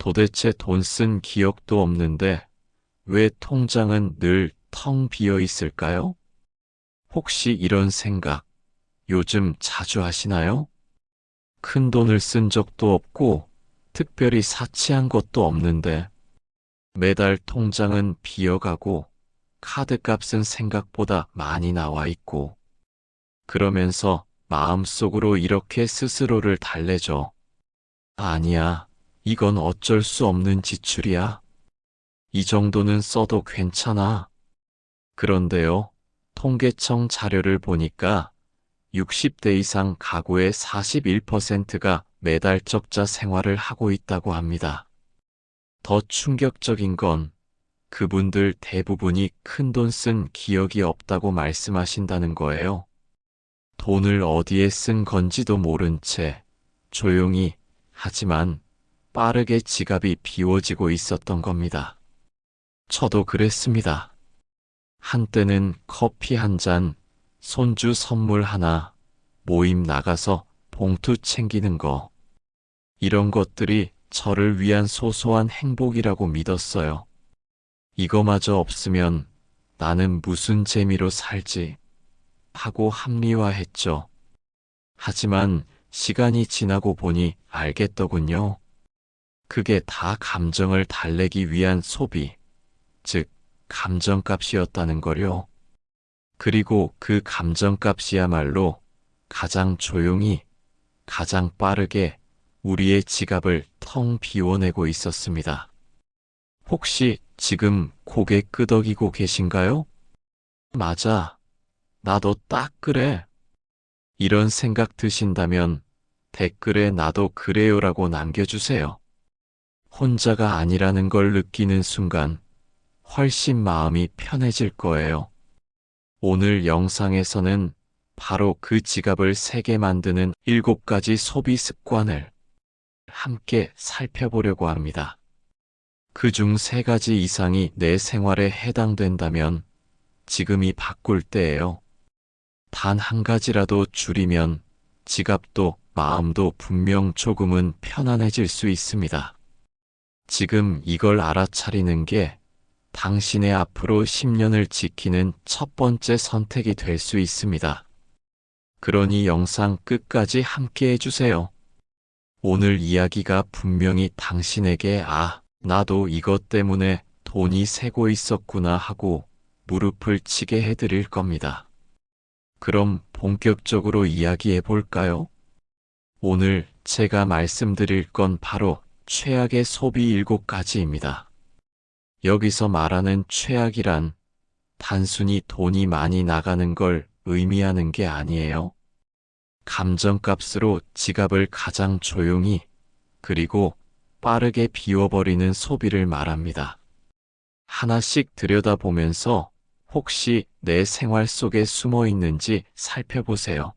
도대체 돈 쓴 기억도 없는데 왜 통장은 늘 텅 비어 있을까요? 혹시 이런 생각 요즘 자주 하시나요? 큰 돈을 쓴 적도 없고 특별히 사치한 것도 없는데 매달 통장은 비어가고 카드값은 생각보다 많이 나와 있고 그러면서 마음속으로 이렇게 스스로를 달래죠. 아니야, 이건 어쩔 수 없는 지출이야. 이 정도는 써도 괜찮아. 그런데요, 통계청 자료를 보니까 60대 이상 가구의 41%가 매달 적자 생활을 하고 있다고 합니다. 더 충격적인 건 그분들 대부분이 큰돈 쓴 기억이 없다고 말씀하신다는 거예요. 돈을 어디에 쓴 건지도 모른 채 조용히 하지만 빠르게 지갑이 비워지고 있었던 겁니다. 저도 그랬습니다. 한때는 커피 한 잔, 손주 선물 하나, 모임 나가서 봉투 챙기는 거. 이런 것들이 저를 위한 소소한 행복이라고 믿었어요. 이거마저 없으면 나는 무슨 재미로 살지 하고 합리화했죠. 하지만 시간이 지나고 보니 알겠더군요. 그게 다 감정을 달래기 위한 소비, 즉 감정값이었다는 거요. 그리고 그 감정값이야말로 가장 조용히, 가장 빠르게 우리의 지갑을 텅 비워내고 있었습니다. 혹시 지금 고개 끄덕이고 계신가요? 맞아. 나도 딱 그래. 이런 생각 드신다면 댓글에 나도 그래요라고 남겨주세요. 혼자가 아니라는 걸 느끼는 순간 훨씬 마음이 편해질 거예요. 오늘 영상에서는 바로 그 지갑을 새게 만드는 7가지 소비 습관을 함께 살펴보려고 합니다. 그중 3가지 이상이 내 생활에 해당된다면 지금이 바꿀 때예요. 단 한 가지라도 줄이면 지갑도 마음도 분명 조금은 편안해질 수 있습니다. 지금 이걸 알아차리는 게 당신의 앞으로 10년을 지키는 첫 번째 선택이 될 수 있습니다. 그러니 영상 끝까지 함께 해주세요. 오늘 이야기가 분명히 당신에게 나도 이것 때문에 돈이 새고 있었구나 하고 무릎을 치게 해드릴 겁니다. 그럼 본격적으로 이야기해 볼까요? 오늘 제가 말씀드릴 건 바로 최악의 소비 7가지입니다. 여기서 말하는 최악이란 단순히 돈이 많이 나가는 걸 의미하는 게 아니에요. 감정값으로 지갑을 가장 조용히 그리고 빠르게 비워버리는 소비를 말합니다. 하나씩 들여다보면서 혹시 내 생활 속에 숨어 있는지 살펴보세요.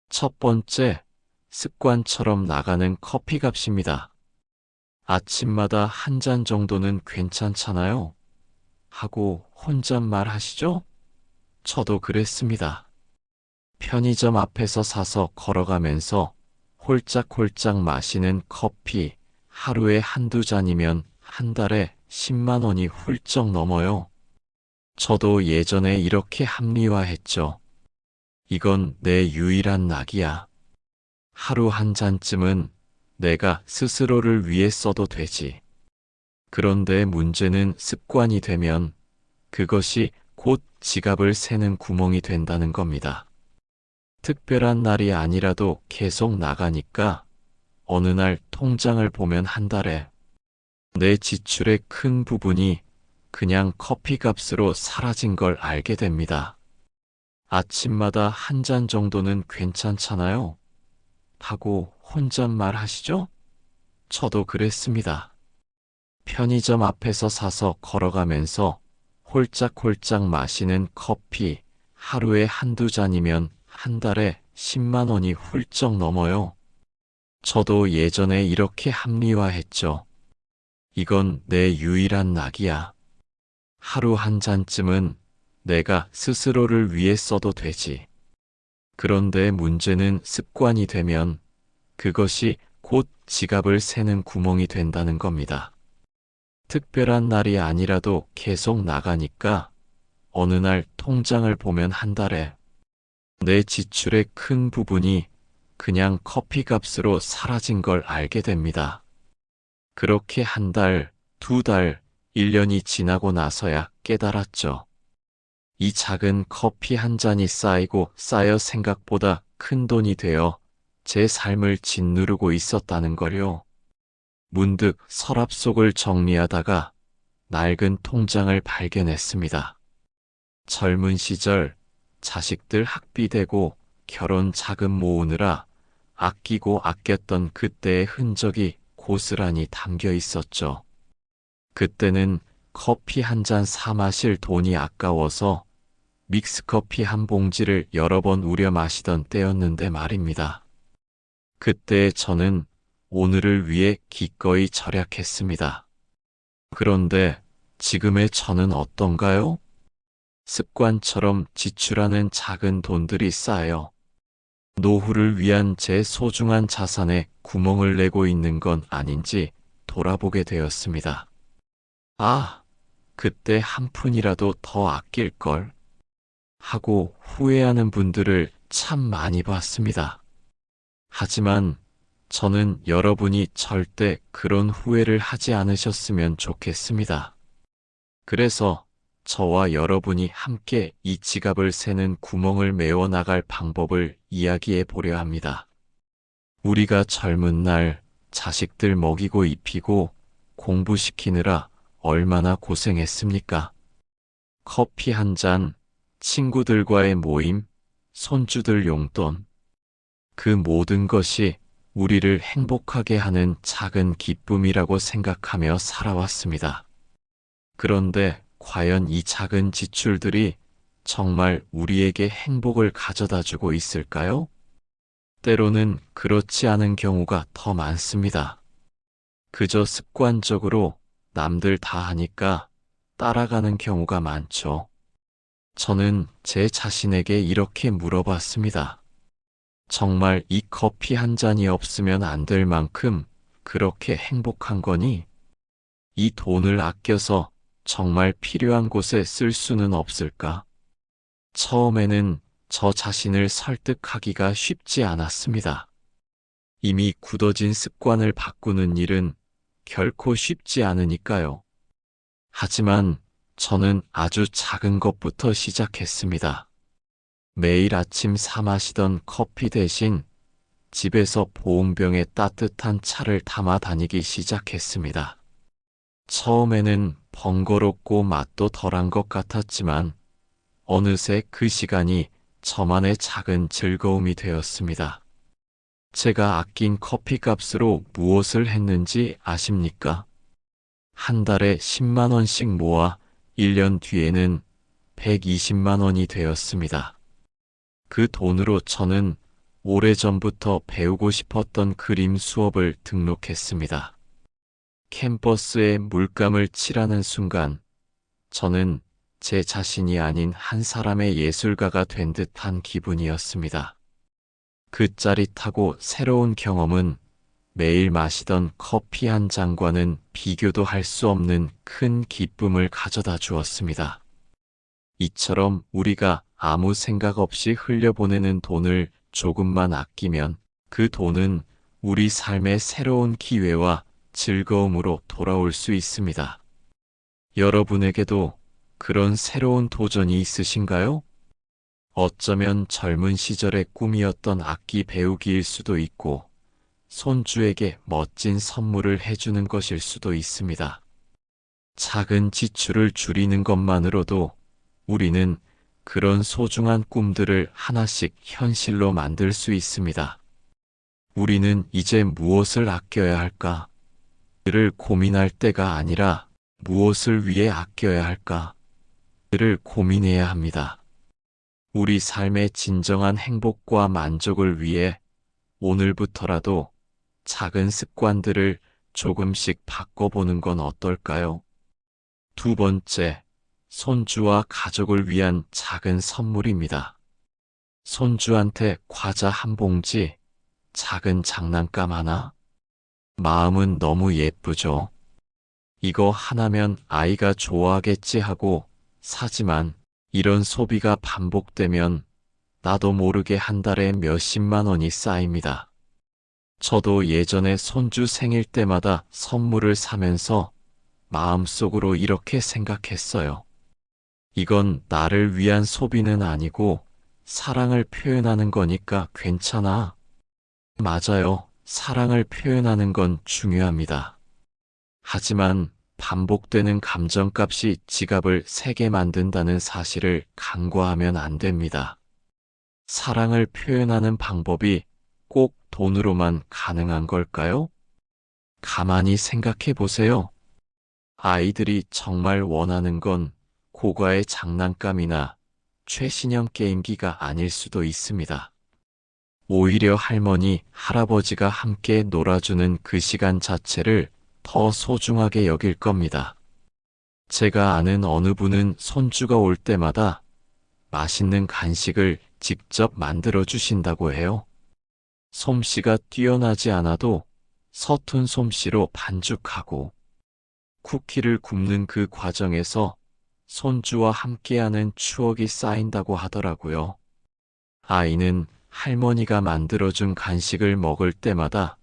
첫 번째, 습관처럼 나가는 커피값입니다. 아침마다 한 잔 정도는 괜찮잖아요. 하고 혼잣말 하시죠? 저도 그랬습니다. 편의점 앞에서 사서 걸어가면서 홀짝홀짝 마시는 커피 하루에 한두 잔이면 한 달에 10만 원이 훌쩍 넘어요. 저도 예전에 이렇게 합리화했죠. 이건 내 유일한 낙이야. 하루 한 잔쯤은 내가 스스로를 위해 써도 되지. 그런데 문제는 습관이 되면 그것이 곧 지갑을 새는 구멍이 된다는 겁니다. 특별한 날이 아니라도 계속 나가니까 어느 날 통장을 보면 한 달에 내 지출의 큰 부분이 그냥 커피값으로 사라진 걸 알게 됩니다. 아침마다 한 잔 정도는 괜찮잖아요. 하고 혼잣말 하시죠? 저도 그랬습니다. 편의점 앞에서 사서 걸어가면서 홀짝홀짝 마시는 커피 하루에 한두 잔이면 한 달에 10만 원이 훌쩍 넘어요. 저도 예전에 이렇게 합리화했죠. 이건 내 유일한 낙이야. 하루 한 잔쯤은 내가 스스로를 위해 써도 되지. 그런데 문제는 습관이 되면 그것이 곧 지갑을 새는 구멍이 된다는 겁니다. 특별한 날이 아니라도 계속 나가니까 어느 날 통장을 보면 한 달에 내 지출의 큰 부분이 그냥 커피값으로 사라진 걸 알게 됩니다. 그렇게 한 달, 두 달, 1년이 지나고 나서야 깨달았죠. 이 작은 커피 한 잔이 쌓여 생각보다 큰 돈이 되어 제 삶을 짓누르고 있었다는 걸요. 문득 서랍 속을 정리하다가 낡은 통장을 발견했습니다. 젊은 시절 자식들 학비 대고 결혼 자금 모으느라 아끼고 아꼈던 그때의 흔적이 고스란히 담겨 있었죠. 그때는 커피 한 잔 사 마실 돈이 아까워서 믹스커피 한 봉지를 여러 번 우려 마시던 때였는데 말입니다. 그때 저는 오늘을 위해 기꺼이 절약했습니다. 그런데 지금의 저는 어떤가요? 습관처럼 지출하는 작은 돈들이 쌓여 노후를 위한 제 소중한 자산에 구멍을 내고 있는 건 아닌지 돌아보게 되었습니다. 아, 그때 한 푼이라도 더 아낄걸 하고 후회하는 분들을 참 많이 봤습니다. 하지만 저는 여러분이 절대 그런 후회를 하지 않으셨으면 좋겠습니다. 그래서 저와 여러분이 함께 이 지갑을 새는 구멍을 메워 나갈 방법을 이야기해 보려 합니다. 우리가 젊은 날 자식들 먹이고 입히고 공부시키느라 얼마나 고생했습니까? 커피 한 잔, 친구들과의 모임, 손주들 용돈. 그 모든 것이 우리를 행복하게 하는 작은 기쁨이라고 생각하며 살아왔습니다. 그런데 과연 이 작은 지출들이 정말 우리에게 행복을 가져다 주고 있을까요? 때로는 그렇지 않은 경우가 더 많습니다. 그저 습관적으로 남들 다 하니까 따라가는 경우가 많죠. 저는 제 자신에게 이렇게 물어봤습니다. 정말 이 커피 한 잔이 없으면 안 될 만큼 그렇게 행복한 거니? 이 돈을 아껴서 정말 필요한 곳에 쓸 수는 없을까? 처음에는 저 자신을 설득하기가 쉽지 않았습니다. 이미 굳어진 습관을 바꾸는 일은 결코 쉽지 않으니까요. 하지만 저는 아주 작은 것부터 시작했습니다. 매일 아침 사 마시던 커피 대신 집에서 보온병에 따뜻한 차를 담아 다니기 시작했습니다. 처음에는 번거롭고 맛도 덜한 것 같았지만 어느새 그 시간이 저만의 작은 즐거움이 되었습니다. 제가 아낀 커피값으로 무엇을 했는지 아십니까? 한 달에 10만 원씩 모아 1년 뒤에는 120만 원이 되었습니다. 그 돈으로 저는 오래전부터 배우고 싶었던 그림 수업을 등록했습니다. 캔버스에 물감을 칠하는 순간 저는 제 자신이 아닌 한 사람의 예술가가 된 듯한 기분이었습니다. 그 짜릿하고 새로운 경험은 매일 마시던 커피 한 잔과는 비교도 할 수 없는 큰 기쁨을 가져다 주었습니다. 이처럼 우리가 아무 생각 없이 흘려보내는 돈을 조금만 아끼면 그 돈은 우리 삶의 새로운 기회와 즐거움으로 돌아올 수 있습니다. 여러분에게도 그런 새로운 도전이 있으신가요? 어쩌면 젊은 시절의 꿈이었던 악기 배우기일 수도 있고, 손주에게 멋진 선물을 해주는 것일 수도 있습니다. 작은 지출을 줄이는 것만으로도 우리는 그런 소중한 꿈들을 하나씩 현실로 만들 수 있습니다. 우리는 이제 무엇을 아껴야 할까? 를 고민할 때가 아니라 무엇을 위해 아껴야 할까? 를 고민해야 합니다. 우리 삶의 진정한 행복과 만족을 위해 오늘부터라도 작은 습관들을 조금씩 바꿔보는 건 어떨까요? 두 번째, 손주와 가족을 위한 작은 선물입니다. 손주한테 과자 한 봉지, 작은 장난감 하나, 마음은 너무 예쁘죠. 이거 하나면 아이가 좋아하겠지 하고 사지만 이런 소비가 반복되면 나도 모르게 한 달에 몇십만 원이 쌓입니다. 저도 예전에 손주 생일 때마다 선물을 사면서 마음속으로 이렇게 생각했어요. 이건 나를 위한 소비는 아니고 사랑을 표현하는 거니까 괜찮아. 맞아요. 사랑을 표현하는 건 중요합니다. 하지만 반복되는 감정값이 지갑을 세게 만든다는 사실을 간과하면 안 됩니다. 사랑을 표현하는 방법이 꼭 돈으로만 가능한 걸까요? 가만히 생각해 보세요. 아이들이 정말 원하는 건 고가의 장난감이나 최신형 게임기가 아닐 수도 있습니다. 오히려 할머니, 할아버지가 함께 놀아주는 그 시간 자체를 더 소중하게 여길 겁니다. 제가 아는 어느 분은 손주가 올 때마다 맛있는 간식을 직접 만들어 주신다고 해요. 솜씨가 뛰어나지 않아도 서툰 솜씨로 반죽하고 쿠키를 굽는 그 과정에서 손주와 함께하는 추억이 쌓인다고 하더라고요. 아이는 할머니가 만들어준 간식을 먹을 때마다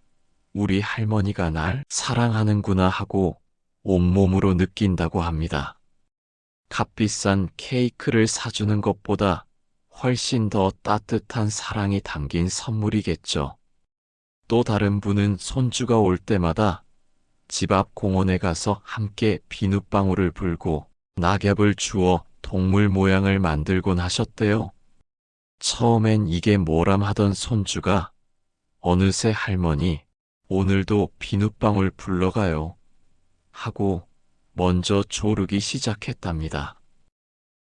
우리 할머니가 날 사랑하는구나 하고 온몸으로 느낀다고 합니다. 값비싼 케이크를 사주는 것보다 훨씬 더 따뜻한 사랑이 담긴 선물이겠죠. 또 다른 분은 손주가 올 때마다 집 앞 공원에 가서 함께 비눗방울을 불고 낙엽을 주워 동물 모양을 만들곤 하셨대요. 처음엔 이게 뭐람 하던 손주가 어느새 할머니, 오늘도 비눗방울 불러가요. 하고 먼저 조르기 시작했답니다.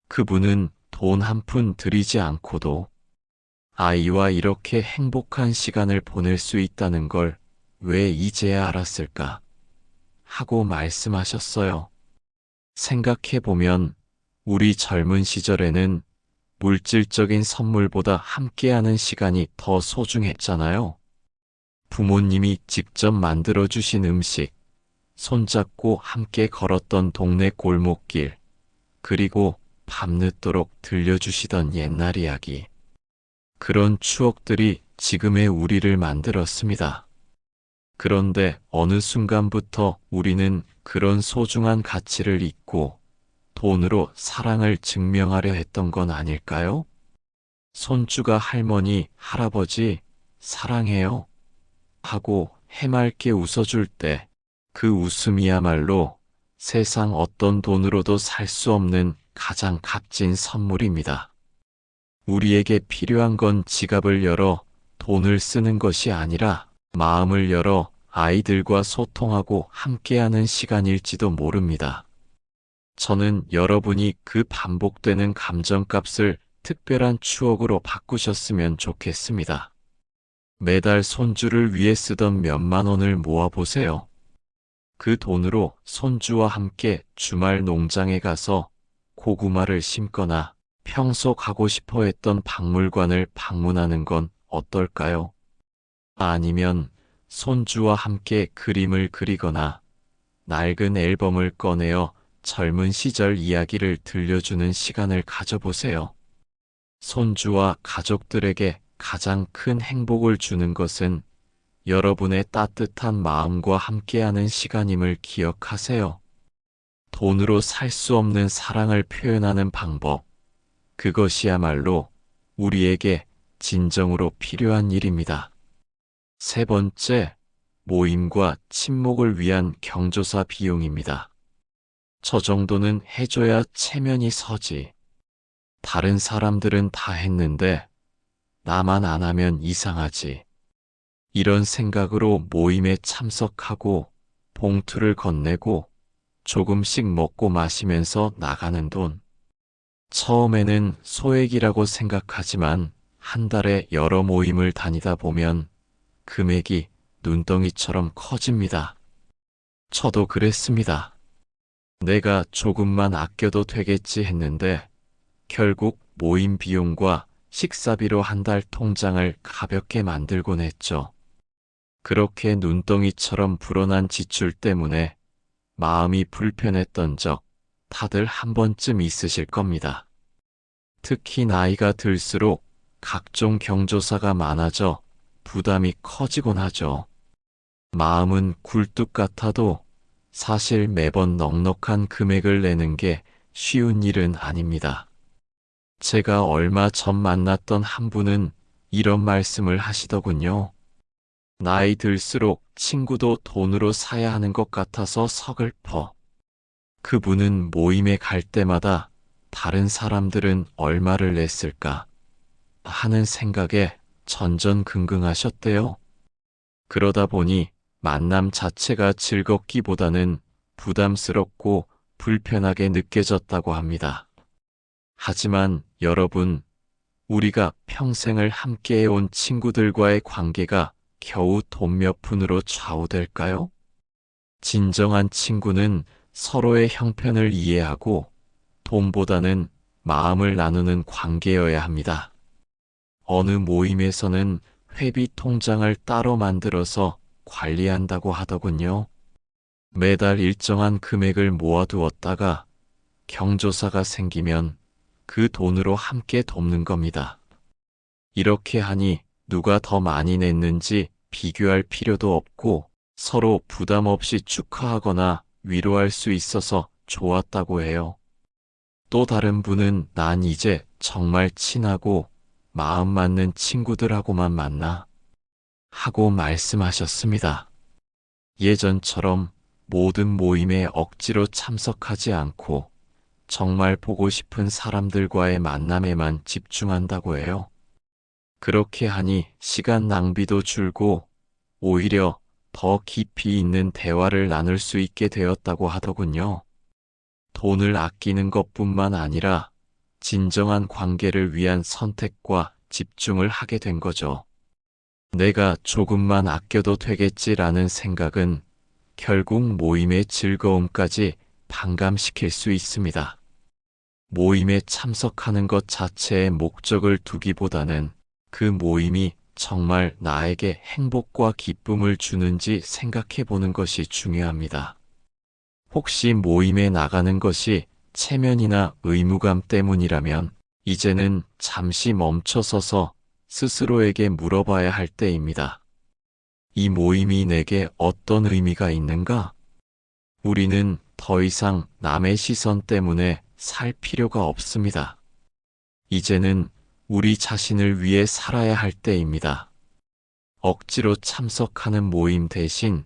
그분은 돈 한 푼 들이지 않고도 아이와 이렇게 행복한 시간을 보낼 수 있다는 걸 왜 이제야 알았을까? 하고 말씀하셨어요. 생각해보면 우리 젊은 시절에는 물질적인 선물보다 함께하는 시간이 더 소중했잖아요. 부모님이 직접 만들어주신 음식, 손잡고 함께 걸었던 동네 골목길, 그리고 밤늦도록 들려주시던 옛날 이야기. 그런 추억들이 지금의 우리를 만들었습니다. 그런데 어느 순간부터 우리는 그런 소중한 가치를 잊고 돈으로 사랑을 증명하려 했던 건 아닐까요? 손주가 할머니, 할아버지, 사랑해요. 하고 해맑게 웃어줄 때 그 웃음이야말로 세상 어떤 돈으로도 살 수 없는 가장 값진 선물입니다. 우리에게 필요한 건 지갑을 열어 돈을 쓰는 것이 아니라 마음을 열어 아이들과 소통하고 함께하는 시간일지도 모릅니다. 저는 여러분이 그 반복되는 감정값을 특별한 추억으로 바꾸셨으면 좋겠습니다. 매달 손주를 위해 쓰던 몇만 원을 모아보세요. 그 돈으로 손주와 함께 주말 농장에 가서 고구마를 심거나 평소 가고 싶어 했던 박물관을 방문하는 건 어떨까요? 아니면 손주와 함께 그림을 그리거나 낡은 앨범을 꺼내어 젊은 시절 이야기를 들려주는 시간을 가져보세요. 손주와 가족들에게 가장 큰 행복을 주는 것은 여러분의 따뜻한 마음과 함께하는 시간임을 기억하세요. 돈으로 살 수 없는 사랑을 표현하는 방법, 그것이야말로 우리에게 진정으로 필요한 일입니다. 세 번째, 모임과 친목을 위한 경조사 비용입니다. 저 정도는 해줘야 체면이 서지. 다른 사람들은 다 했는데 나만 안 하면 이상하지. 이런 생각으로 모임에 참석하고 봉투를 건네고 조금씩 먹고 마시면서 나가는 돈. 처음에는 소액이라고 생각하지만 한 달에 여러 모임을 다니다 보면 금액이 눈덩이처럼 커집니다. 저도 그랬습니다. 내가 조금만 아껴도 되겠지 했는데 결국 모임 비용과 식사비로 한 달 통장을 가볍게 만들곤 했죠. 그렇게 눈덩이처럼 불어난 지출 때문에 마음이 불편했던 적 다들 한 번쯤 있으실 겁니다. 특히 나이가 들수록 각종 경조사가 많아져 부담이 커지곤 하죠. 마음은 굴뚝 같아도 사실 매번 넉넉한 금액을 내는 게 쉬운 일은 아닙니다. 제가 얼마 전 만났던 한 분은 이런 말씀을 하시더군요. 나이 들수록 친구도 돈으로 사야 하는 것 같아서 서글퍼. 그분은 모임에 갈 때마다 다른 사람들은 얼마를 냈을까 하는 생각에 전전긍긍하셨대요. 그러다 보니 만남 자체가 즐겁기보다는 부담스럽고 불편하게 느껴졌다고 합니다. 하지만 여러분, 우리가 평생을 함께해온 친구들과의 관계가 겨우 돈 몇 푼으로 좌우될까요? 진정한 친구는 서로의 형편을 이해하고 돈보다는 마음을 나누는 관계여야 합니다. 어느 모임에서는 회비 통장을 따로 만들어서 관리한다고 하더군요. 매달 일정한 금액을 모아두었다가 경조사가 생기면 그 돈으로 함께 돕는 겁니다. 이렇게 하니 누가 더 많이 냈는지 비교할 필요도 없고 서로 부담 없이 축하하거나 위로할 수 있어서 좋았다고 해요. 또 다른 분은 난 이제 정말 친하고 마음 맞는 친구들하고만 만나 하고 말씀하셨습니다. 예전처럼 모든 모임에 억지로 참석하지 않고 정말 보고 싶은 사람들과의 만남에만 집중한다고 해요. 그렇게 하니 시간 낭비도 줄고 오히려 더 깊이 있는 대화를 나눌 수 있게 되었다고 하더군요. 돈을 아끼는 것뿐만 아니라 진정한 관계를 위한 선택과 집중을 하게 된 거죠. 내가 조금만 아껴도 되겠지라는 생각은 결국 모임의 즐거움까지 반감시킬 수 있습니다. 모임에 참석하는 것 자체에 목적을 두기보다는 그 모임이 정말 나에게 행복과 기쁨을 주는지 생각해 보는 것이 중요합니다. 혹시 모임에 나가는 것이 체면이나 의무감 때문이라면 이제는 잠시 멈춰서서 스스로에게 물어봐야 할 때입니다. 이 모임이 내게 어떤 의미가 있는가? 우리는 더 이상 남의 시선 때문에 살 필요가 없습니다. 이제는 우리 자신을 위해 살아야 할 때입니다. 억지로 참석하는 모임 대신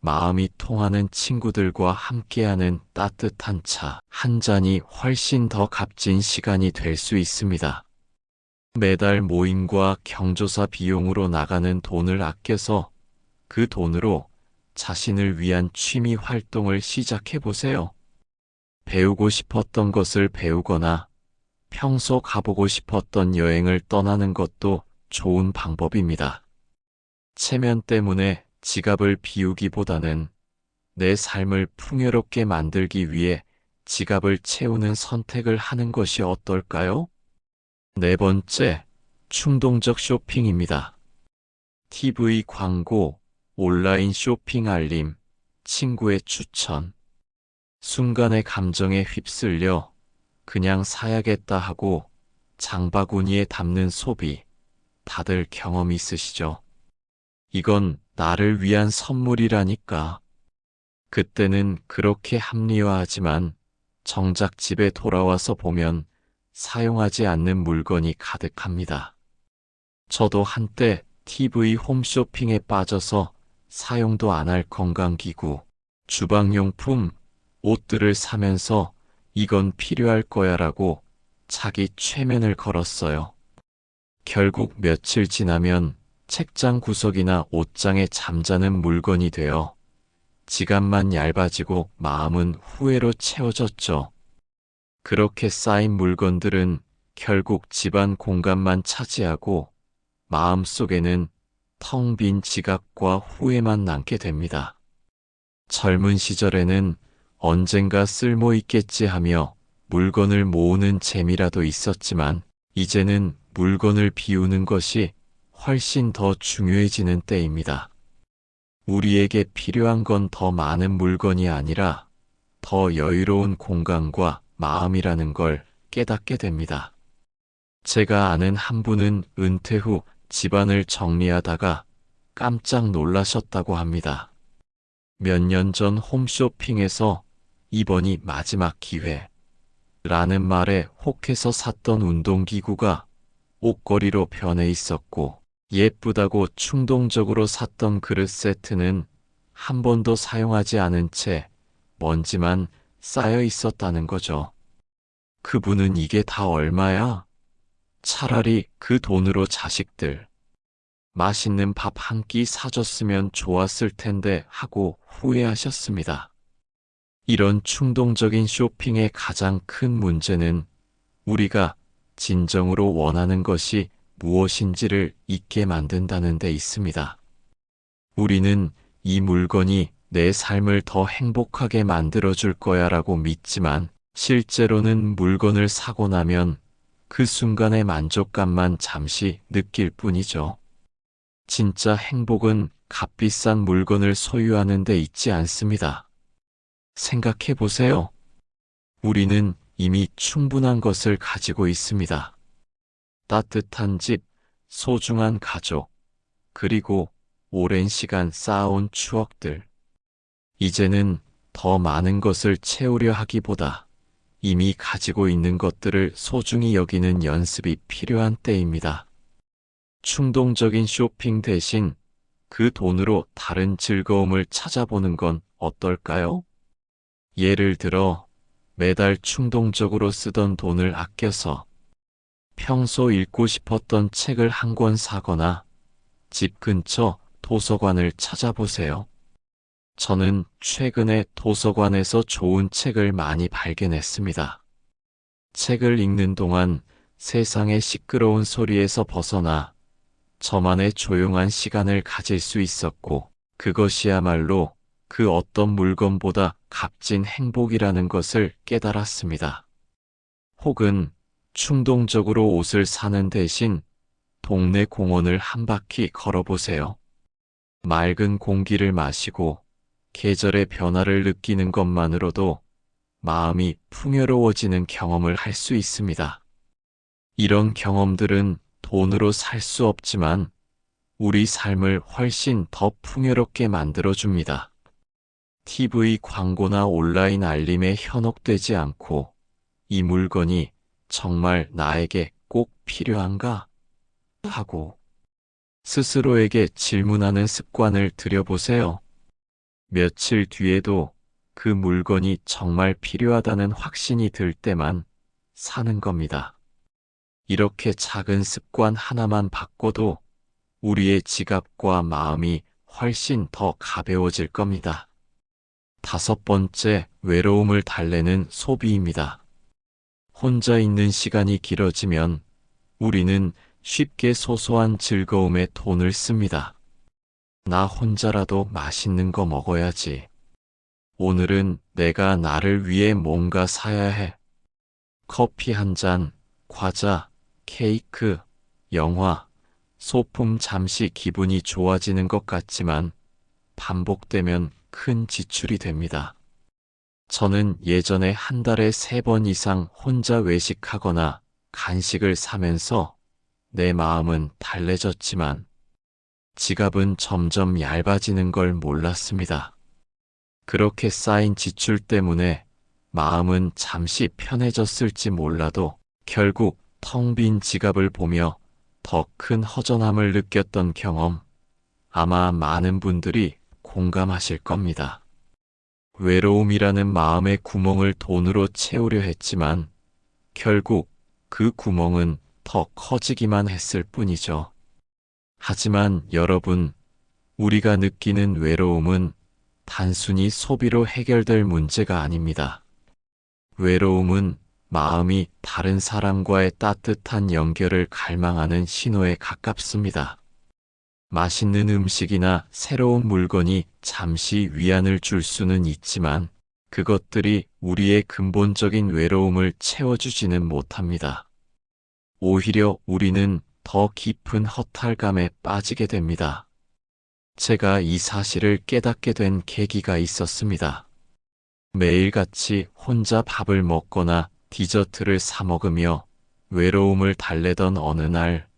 마음이 통하는 친구들과 함께하는 따뜻한 차 한 잔이 훨씬 더 값진 시간이 될 수 있습니다. 매달 모임과 경조사 비용으로 나가는 돈을 아껴서 그 돈으로 자신을 위한 취미 활동을 시작해 보세요. 배우고 싶었던 것을 배우거나 평소 가보고 싶었던 여행을 떠나는 것도 좋은 방법입니다. 체면 때문에 지갑을 비우기보다는 내 삶을 풍요롭게 만들기 위해 지갑을 채우는 선택을 하는 것이 어떨까요? 네 번째, 충동적 쇼핑입니다. TV 광고, 온라인 쇼핑 알림, 친구의 추천. 순간의 감정에 휩쓸려 그냥 사야겠다 하고 장바구니에 담는 소비, 다들 경험 있으시죠? 이건 나를 위한 선물이라니까. 그때는 그렇게 합리화하지만 정작 집에 돌아와서 보면 사용하지 않는 물건이 가득합니다. 저도 한때 TV 홈쇼핑에 빠져서 사용도 안 할 건강기구, 주방용품, 옷들을 사면서 이건 필요할 거야라고 자기 최면을 걸었어요. 결국 며칠 지나면 책장 구석이나 옷장에 잠자는 물건이 되어 지갑만 얇아지고 마음은 후회로 채워졌죠. 그렇게 쌓인 물건들은 결국 집안 공간만 차지하고 마음속에는 텅 빈 지갑과 후회만 남게 됩니다. 젊은 시절에는 언젠가 쓸모 있겠지 하며 물건을 모으는 재미라도 있었지만 이제는 물건을 비우는 것이 훨씬 더 중요해지는 때입니다. 우리에게 필요한 건 더 많은 물건이 아니라 더 여유로운 공간과 마음이라는 걸 깨닫게 됩니다. 제가 아는 한 분은 은퇴 후 집안을 정리하다가 깜짝 놀라셨다고 합니다. 몇 년 전 홈쇼핑에서 이번이 마지막 기회라는 말에 혹해서 샀던 운동기구가 옷걸이로 변해 있었고, 예쁘다고 충동적으로 샀던 그릇 세트는 한 번도 사용하지 않은 채 먼지만 쌓여 있었다는 거죠. 그분은 이게 다 얼마야? 차라리 그 돈으로 자식들 맛있는 밥 한 끼 사줬으면 좋았을 텐데 하고 후회하셨습니다. 이런 충동적인 쇼핑의 가장 큰 문제는 우리가 진정으로 원하는 것이 무엇인지를 잊게 만든다는 데 있습니다. 우리는 이 물건이 내 삶을 더 행복하게 만들어줄 거야라고 믿지만, 실제로는 물건을 사고 나면 그 순간의 만족감만 잠시 느낄 뿐이죠. 진짜 행복은 값비싼 물건을 소유하는 데 있지 않습니다. 생각해 보세요. 우리는 이미 충분한 것을 가지고 있습니다. 따뜻한 집, 소중한 가족, 그리고 오랜 시간 쌓아온 추억들. 이제는 더 많은 것을 채우려 하기보다 이미 가지고 있는 것들을 소중히 여기는 연습이 필요한 때입니다. 충동적인 쇼핑 대신 그 돈으로 다른 즐거움을 찾아보는 건 어떨까요? 예를 들어, 매달 충동적으로 쓰던 돈을 아껴서 평소 읽고 싶었던 책을 한 권 사거나 집 근처 도서관을 찾아보세요. 저는 최근에 도서관에서 좋은 책을 많이 발견했습니다. 책을 읽는 동안 세상의 시끄러운 소리에서 벗어나 저만의 조용한 시간을 가질 수 있었고, 그것이야말로 그 어떤 물건보다 값진 행복이라는 것을 깨달았습니다. 혹은 충동적으로 옷을 사는 대신 동네 공원을 한 바퀴 걸어보세요. 맑은 공기를 마시고 계절의 변화를 느끼는 것만으로도 마음이 풍요로워지는 경험을 할 수 있습니다. 이런 경험들은 돈으로 살 수 없지만 우리 삶을 훨씬 더 풍요롭게 만들어줍니다. TV 광고나 온라인 알림에 현혹되지 않고, 이 물건이 정말 나에게 꼭 필요한가? 하고 스스로에게 질문하는 습관을 들여보세요. 며칠 뒤에도 그 물건이 정말 필요하다는 확신이 들 때만 사는 겁니다. 이렇게 작은 습관 하나만 바꿔도 우리의 지갑과 마음이 훨씬 더 가벼워질 겁니다. 5번째, 외로움을 달래는 소비입니다. 혼자 있는 시간이 길어지면 우리는 쉽게 소소한 즐거움에 돈을 씁니다. 나 혼자라도 맛있는 거 먹어야지. 오늘은 내가 나를 위해 뭔가 사야 해. 커피 한 잔, 과자, 케이크, 영화, 소품, 잠시 기분이 좋아지는 것 같지만 반복되면 큰 지출이 됩니다. 저는 예전에 한 달에 3번 이상 혼자 외식하거나 간식을 사면서 내 마음은 달래졌지만 지갑은 점점 얇아지는 걸 몰랐습니다. 그렇게 쌓인 지출 때문에 마음은 잠시 편해졌을지 몰라도 결국 텅 빈 지갑을 보며 더 큰 허전함을 느꼈던 경험, 아마 많은 분들이 공감하실 겁니다. 외로움이라는 마음의 구멍을 돈으로 채우려 했지만 결국 그 구멍은 더 커지기만 했을 뿐이죠. 하지만 여러분, 우리가 느끼는 외로움은 단순히 소비로 해결될 문제가 아닙니다. 외로움은 마음이 다른 사람과의 따뜻한 연결을 갈망하는 신호에 가깝습니다. 맛있는 음식이나 새로운 물건이 잠시 위안을 줄 수는 있지만 그것들이 우리의 근본적인 외로움을 채워주지는 못합니다. 오히려 우리는 더 깊은 허탈감에 빠지게 됩니다. 제가 이 사실을 깨닫게 된 계기가 있었습니다. 매일같이 혼자 밥을 먹거나 디저트를 사 먹으며 외로움을 달래던 어느 날,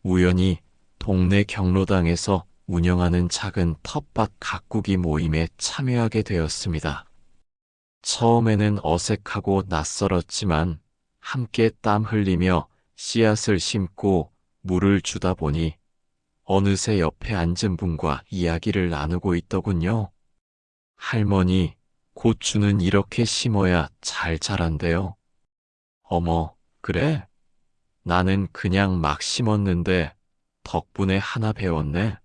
우연히 동네 경로당에서 운영하는 작은 텃밭 가꾸기 모임에 참여하게 되었습니다. 처음에는 어색하고 낯설었지만 함께 땀 흘리며 씨앗을 심고 물을 주다 보니 어느새 옆에 앉은 분과 이야기를 나누고 있더군요. 할머니, 고추는 이렇게 심어야 잘 자란대요. 어머, 그래? 나는 그냥 막 심었는데 덕분에 하나 배웠네.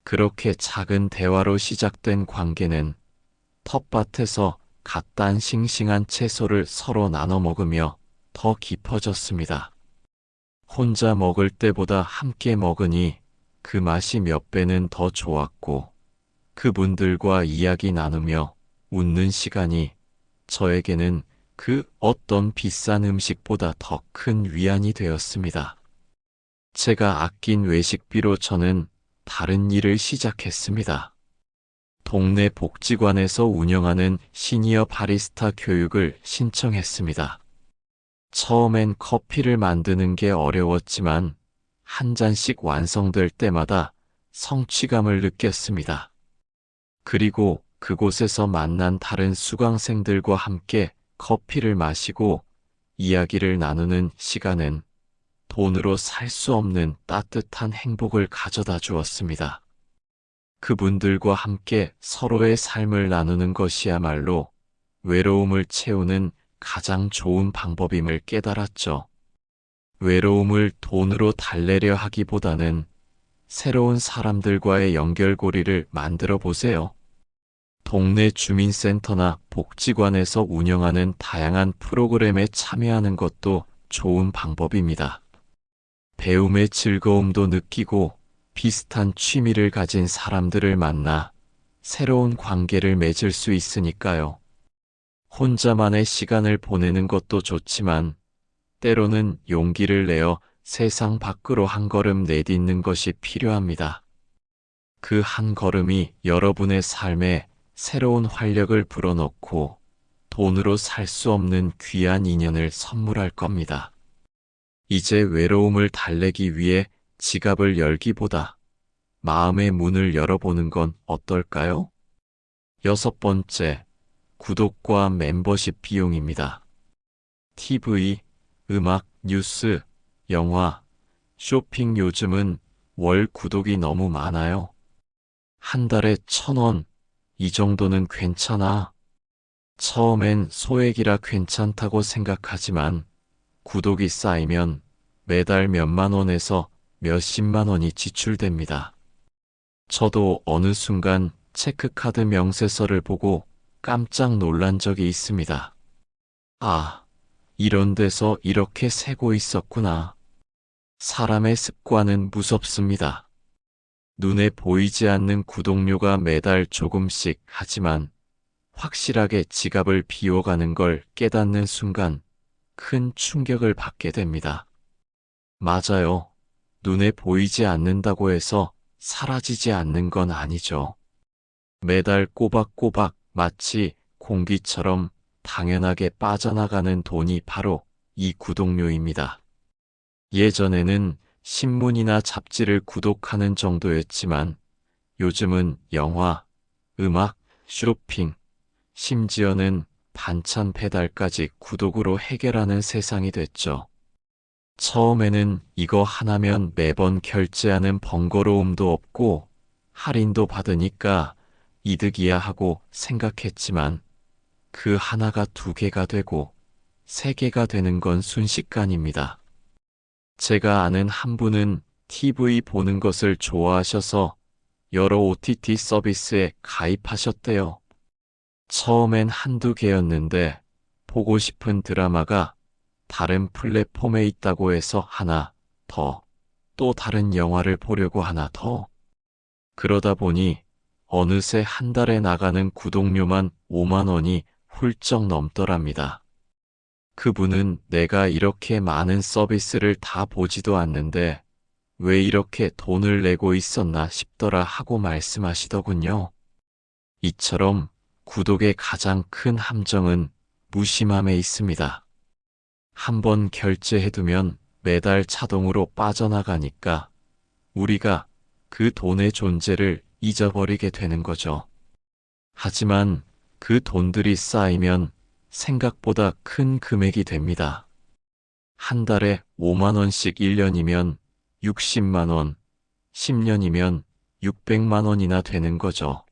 그렇게 작은 대화로 시작된 관계는 텃밭에서 갓 딴 싱싱한 채소를 서로 나눠 먹으며 더 깊어졌습니다. 혼자 먹을 때보다 함께 먹으니 그 맛이 몇 배는 더 좋았고, 그분들과 이야기 나누며 웃는 시간이 저에게는 그 어떤 비싼 음식보다 더 큰 위안이 되었습니다. 제가 아낀 외식비로 저는 다른 일을 시작했습니다. 동네 복지관에서 운영하는 시니어 바리스타 교육을 신청했습니다. 처음엔 커피를 만드는 게 어려웠지만 한 잔씩 완성될 때마다 성취감을 느꼈습니다. 그리고 그곳에서 만난 다른 수강생들과 함께 커피를 마시고 이야기를 나누는 시간은 돈으로 살 수 없는 따뜻한 행복을 가져다 주었습니다. 그분들과 함께 서로의 삶을 나누는 것이야말로 외로움을 채우는 가장 좋은 방법임을 깨달았죠. 외로움을 돈으로 달래려 하기보다는 새로운 사람들과의 연결고리를 만들어 보세요. 동네 주민센터나 복지관에서 운영하는 다양한 프로그램에 참여하는 것도 좋은 방법입니다. 배움의 즐거움도 느끼고 비슷한 취미를 가진 사람들을 만나 새로운 관계를 맺을 수 있으니까요. 혼자만의 시간을 보내는 것도 좋지만 때로는 용기를 내어 세상 밖으로 한 걸음 내딛는 것이 필요합니다. 그 한 걸음이 여러분의 삶에 새로운 활력을 불어넣고 돈으로 살 수 없는 귀한 인연을 선물할 겁니다. 이제 외로움을 달래기 위해 지갑을 열기보다 마음의 문을 열어보는 건 어떨까요? 6번째, 구독과 멤버십 비용입니다. TV, 음악, 뉴스, 영화, 쇼핑 요즘은 월 구독이 너무 많아요. 한 달에 1,000원, 이 정도는 괜찮아. 처음엔 소액이라 괜찮다고 생각하지만 구독이 쌓이면 매달 몇만 원에서 몇십만 원이 지출됩니다. 저도 어느 순간 체크카드 명세서를 보고 깜짝 놀란 적이 있습니다. 아, 이런 데서 이렇게 세고 있었구나. 사람의 습관은 무섭습니다. 눈에 보이지 않는 구독료가 매달 조금씩 하지만 확실하게 지갑을 비워가는 걸 깨닫는 순간 큰 충격을 받게 됩니다. 맞아요. 눈에 보이지 않는다고 해서 사라지지 않는 건 아니죠. 매달 꼬박꼬박 마치 공기처럼 당연하게 빠져나가는 돈이 바로 이 구독료입니다. 예전에는 신문이나 잡지를 구독하는 정도였지만 요즘은 영화, 음악, 쇼핑, 심지어는 반찬 배달까지 구독으로 해결하는 세상이 됐죠. 처음에는 이거 하나면 매번 결제하는 번거로움도 없고 할인도 받으니까 이득이야 하고 생각했지만 그 하나가 2개가 되고 3개가 되는 건 순식간입니다. 제가 아는 한 분은 TV 보는 것을 좋아하셔서 여러 OTT 서비스에 가입하셨대요. 처음엔 1~2개였는데 보고 싶은 드라마가 다른 플랫폼에 있다고 해서 하나 더, 또 다른 영화를 보려고 하나 더. 그러다 보니 어느새 한 달에 나가는 구독료만 5만 원이 훌쩍 넘더랍니다. 그분은 내가 이렇게 많은 서비스를 다 보지도 않는데 왜 이렇게 돈을 내고 있었나 싶더라 하고 말씀하시더군요. 이처럼 구독의 가장 큰 함정은 무심함에 있습니다. 한번 결제해두면 매달 자동으로 빠져나가니까 우리가 그 돈의 존재를 잊어버리게 되는 거죠. 하지만 그 돈들이 쌓이면 생각보다 큰 금액이 됩니다. 한 달에 5만 원씩 1년이면 60만 원, 10년이면 600만 원이나 되는 거죠.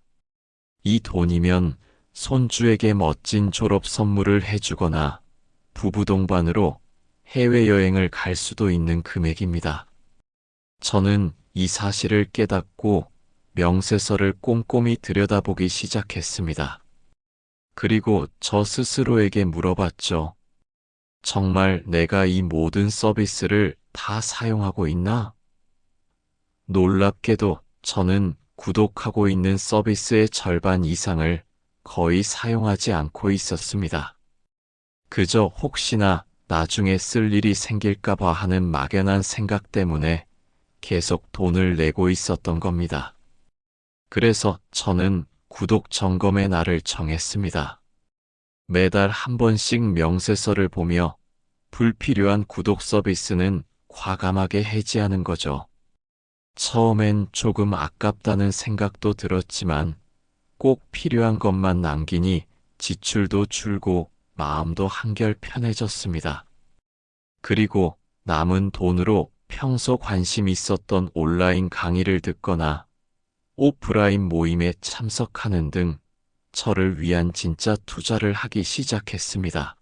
이 돈이면 손주에게 멋진 졸업 선물을 해주거나 부부 동반으로 해외여행을 갈 수도 있는 금액입니다. 저는 이 사실을 깨닫고 명세서를 꼼꼼히 들여다보기 시작했습니다. 그리고 저 스스로에게 물어봤죠. 정말 내가 이 모든 서비스를 다 사용하고 있나? 놀랍게도 저는 구독하고 있는 서비스의 절반 이상을 거의 사용하지 않고 있었습니다. 그저 혹시나 나중에 쓸 일이 생길까봐 하는 막연한 생각 때문에 계속 돈을 내고 있었던 겁니다. 그래서 저는 구독 점검의 날을 정했습니다. 매달 한 번씩 명세서를 보며 불필요한 구독 서비스는 과감하게 해지하는 거죠. 처음엔 조금 아깝다는 생각도 들었지만 꼭 필요한 것만 남기니 지출도 줄고 마음도 한결 편해졌습니다. 그리고 남은 돈으로 평소 관심 있었던 온라인 강의를 듣거나 오프라인 모임에 참석하는 등 저를 위한 진짜 투자를 하기 시작했습니다.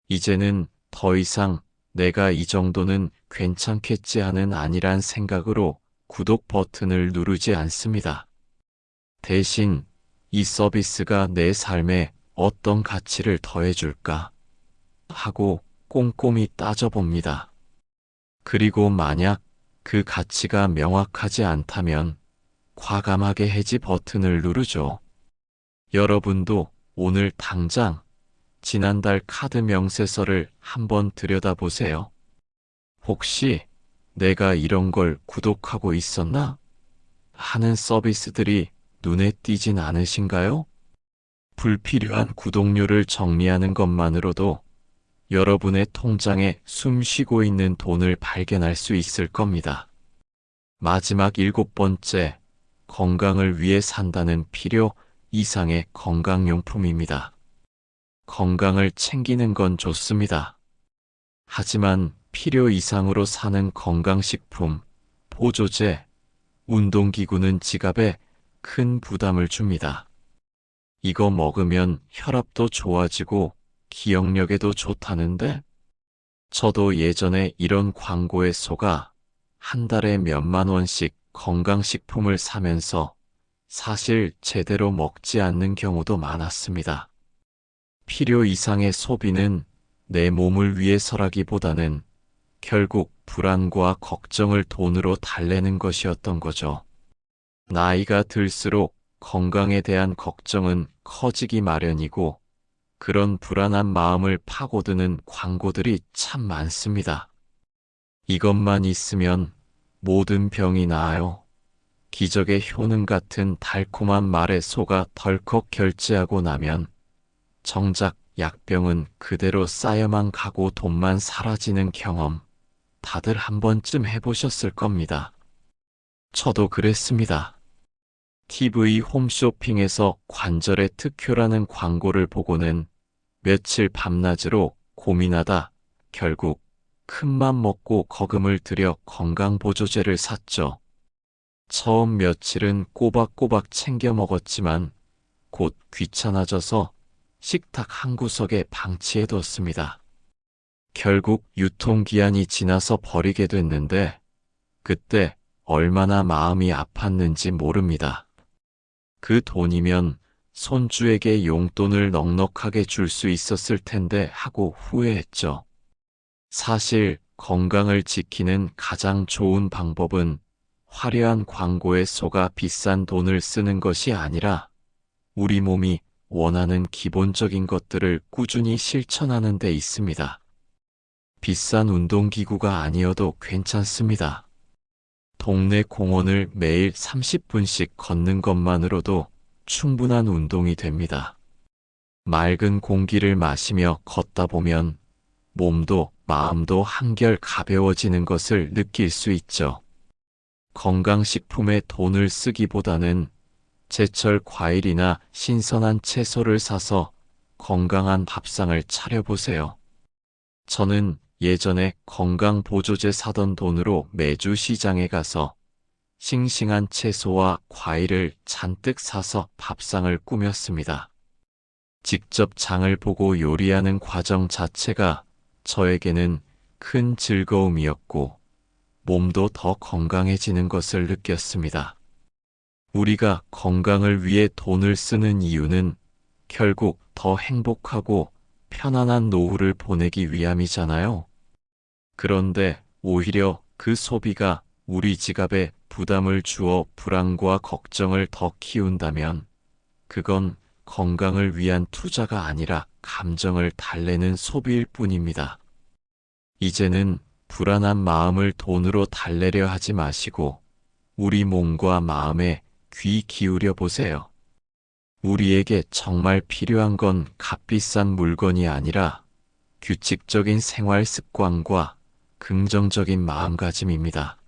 이제는 더 이상 내가 이 정도는 괜찮겠지 하는 아니란 생각으로 구독 버튼을 누르지 않습니다. 대신 이 서비스가 내 삶에 어떤 가치를 더해줄까 하고 꼼꼼히 따져봅니다. 그리고 만약 그 가치가 명확하지 않다면 과감하게 해지 버튼을 누르죠. 여러분도 오늘 당장 지난달 카드 명세서를 한번 들여다보세요. 혹시 내가 이런 걸 구독하고 있었나? 하는 서비스들이 눈에 띄진 않으신가요? 불필요한 구독료를 정리하는 것만으로도 여러분의 통장에 숨 쉬고 있는 돈을 발견할 수 있을 겁니다. 마지막 7번째, 건강을 위해 산다는 필요 이상의 건강용품입니다. 건강을 챙기는 건 좋습니다. 하지만 필요 이상으로 사는 건강식품, 보조제, 운동기구는 지갑에 큰 부담을 줍니다. 이거 먹으면 혈압도 좋아지고 기억력에도 좋다는데? 저도 예전에 이런 광고에 속아 한 달에 몇만 원씩 건강식품을 사면서 사실 제대로 먹지 않는 경우도 많았습니다. 필요 이상의 소비는 내 몸을 위해서라기보다는 결국 불안과 걱정을 돈으로 달래는 것이었던 거죠. 나이가 들수록 건강에 대한 걱정은 커지기 마련이고 그런 불안한 마음을 파고드는 광고들이 참 많습니다. 이것만 있으면 모든 병이 나아요. 기적의 효능 같은 달콤한 말에 속아 덜컥 결제하고 나면 정작 약병은 그대로 쌓여만 가고 돈만 사라지는 경험 다들 한 번쯤 해보셨을 겁니다. 저도 그랬습니다. TV 홈쇼핑에서 관절의 특효라는 광고를 보고는 며칠 밤낮으로 고민하다 결국 큰맘 먹고 거금을 들여 건강보조제를 샀죠. 처음 며칠은 꼬박꼬박 챙겨 먹었지만 곧 귀찮아져서 식탁 한 구석에 방치해뒀습니다. 결국 유통기한이 지나서 버리게 됐는데 그때 얼마나 마음이 아팠는지 모릅니다. 그 돈이면 손주에게 용돈을 넉넉하게 줄 수 있었을 텐데 하고 후회했죠. 사실 건강을 지키는 가장 좋은 방법은 화려한 광고에 속아 비싼 돈을 쓰는 것이 아니라 우리 몸이 원하는 기본적인 것들을 꾸준히 실천하는 데 있습니다. 비싼 운동기구가 아니어도 괜찮습니다. 동네 공원을 매일 30분씩 걷는 것만으로도 충분한 운동이 됩니다. 맑은 공기를 마시며 걷다 보면 몸도 마음도 한결 가벼워지는 것을 느낄 수 있죠. 건강식품에 돈을 쓰기보다는 제철 과일이나 신선한 채소를 사서 건강한 밥상을 차려보세요. 저는 예전에 건강보조제 사던 돈으로 매주 시장에 가서 싱싱한 채소와 과일을 잔뜩 사서 밥상을 꾸몄습니다. 직접 장을 보고 요리하는 과정 자체가 저에게는 큰 즐거움이었고 몸도 더 건강해지는 것을 느꼈습니다. 우리가 건강을 위해 돈을 쓰는 이유는 결국 더 행복하고 편안한 노후를 보내기 위함이잖아요. 그런데 오히려 그 소비가 우리 지갑에 부담을 주어 불안과 걱정을 더 키운다면 그건 건강을 위한 투자가 아니라 감정을 달래는 소비일 뿐입니다. 이제는 불안한 마음을 돈으로 달래려 하지 마시고 우리 몸과 마음에 귀 기울여 보세요. 우리에게 정말 필요한 건 값비싼 물건이 아니라 규칙적인 생활 습관과 긍정적인 마음가짐입니다.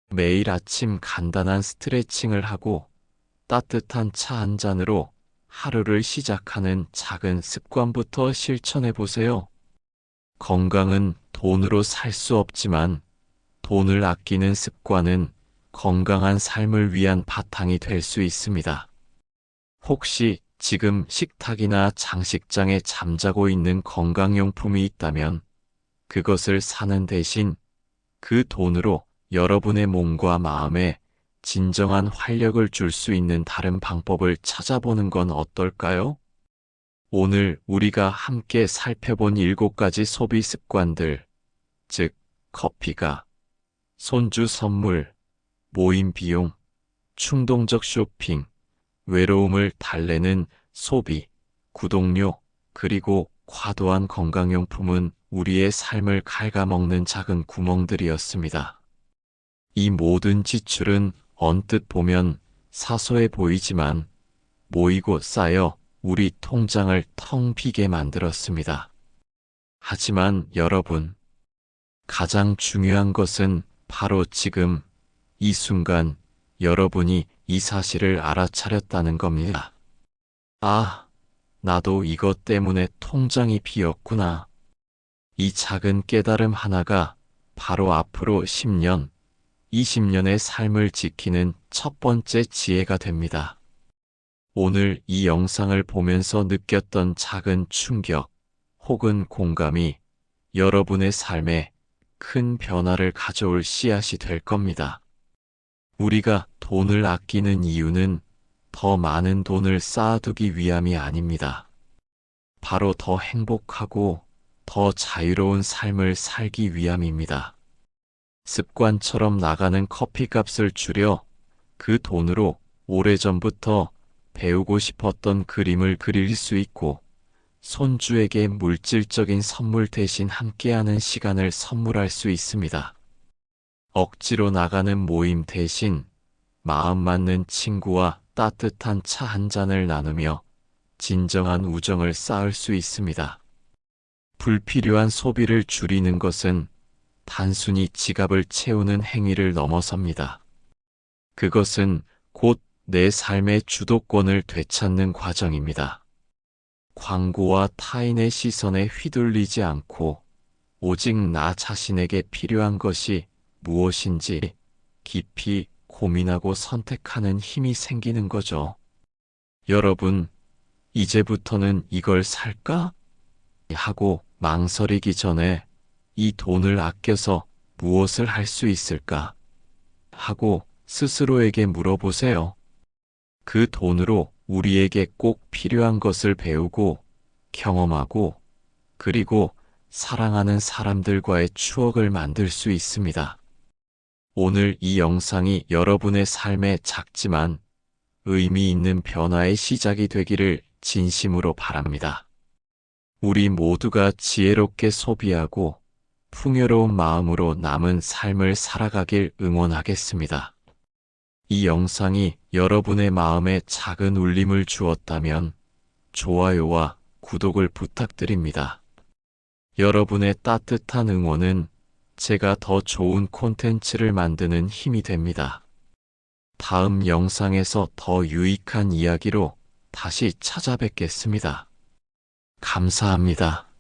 매일 아침 간단한 스트레칭을 하고 따뜻한 차 한 잔으로 하루를 시작하는 작은 습관부터 실천해 보세요. 건강은 돈으로 살 수 없지만 돈을 아끼는 습관은 건강한 삶을 위한 바탕이 될 수 있습니다. 혹시 지금 식탁이나 장식장에 잠자고 있는 건강용품이 있다면 그것을 사는 대신 그 돈으로 여러분의 몸과 마음에 진정한 활력을 줄 수 있는 다른 방법을 찾아보는 건 어떨까요? 오늘 우리가 함께 살펴본 7가지 소비 습관들, 즉 커피가, 손주 선물, 모임 비용, 충동적 쇼핑, 외로움을 달래는 소비, 구독료, 그리고 과도한 건강용품은 우리의 삶을 갉아먹는 작은 구멍들이었습니다. 이 모든 지출은 언뜻 보면 사소해 보이지만 모이고 쌓여 우리 통장을 텅 비게 만들었습니다. 하지만 여러분, 가장 중요한 것은 바로 지금 이 순간 여러분이 이 사실을 알아차렸다는 겁니다. 아, 나도 이것 때문에 통장이 비었구나. 이 작은 깨달음 하나가 바로 앞으로 10년, 20년의 삶을 지키는 첫 번째 지혜가 됩니다. 오늘 이 영상을 보면서 느꼈던 작은 충격 혹은 공감이 여러분의 삶에 큰 변화를 가져올 씨앗이 될 겁니다. 우리가 돈을 아끼는 이유는 더 많은 돈을 쌓아두기 위함이 아닙니다. 바로 더 행복하고 더 자유로운 삶을 살기 위함입니다. 습관처럼 나가는 커피값을 줄여 그 돈으로 오래전부터 배우고 싶었던 그림을 그릴 수 있고 손주에게 물질적인 선물 대신 함께하는 시간을 선물할 수 있습니다. 억지로 나가는 모임 대신 마음 맞는 친구와 따뜻한 차 한 잔을 나누며 진정한 우정을 쌓을 수 있습니다. 불필요한 소비를 줄이는 것은 단순히 지갑을 채우는 행위를 넘어섭니다. 그것은 곧 내 삶의 주도권을 되찾는 과정입니다. 광고와 타인의 시선에 휘둘리지 않고 오직 나 자신에게 필요한 것이 무엇인지 깊이 고민하고 선택하는 힘이 생기는 거죠. 여러분, 이제부터는 이걸 살까? 하고 망설이기 전에 이 돈을 아껴서 무엇을 할 수 있을까? 하고 스스로에게 물어보세요. 그 돈으로 우리에게 꼭 필요한 것을 배우고 경험하고 그리고 사랑하는 사람들과의 추억을 만들 수 있습니다. 오늘 이 영상이 여러분의 삶에 작지만 의미 있는 변화의 시작이 되기를 진심으로 바랍니다. 우리 모두가 지혜롭게 소비하고 풍요로운 마음으로 남은 삶을 살아가길 응원하겠습니다. 이 영상이 여러분의 마음에 작은 울림을 주었다면 좋아요와 구독을 부탁드립니다. 여러분의 따뜻한 응원은 제가 더 좋은 콘텐츠를 만드는 힘이 됩니다. 다음 영상에서 더 유익한 이야기로 다시 찾아뵙겠습니다. 감사합니다.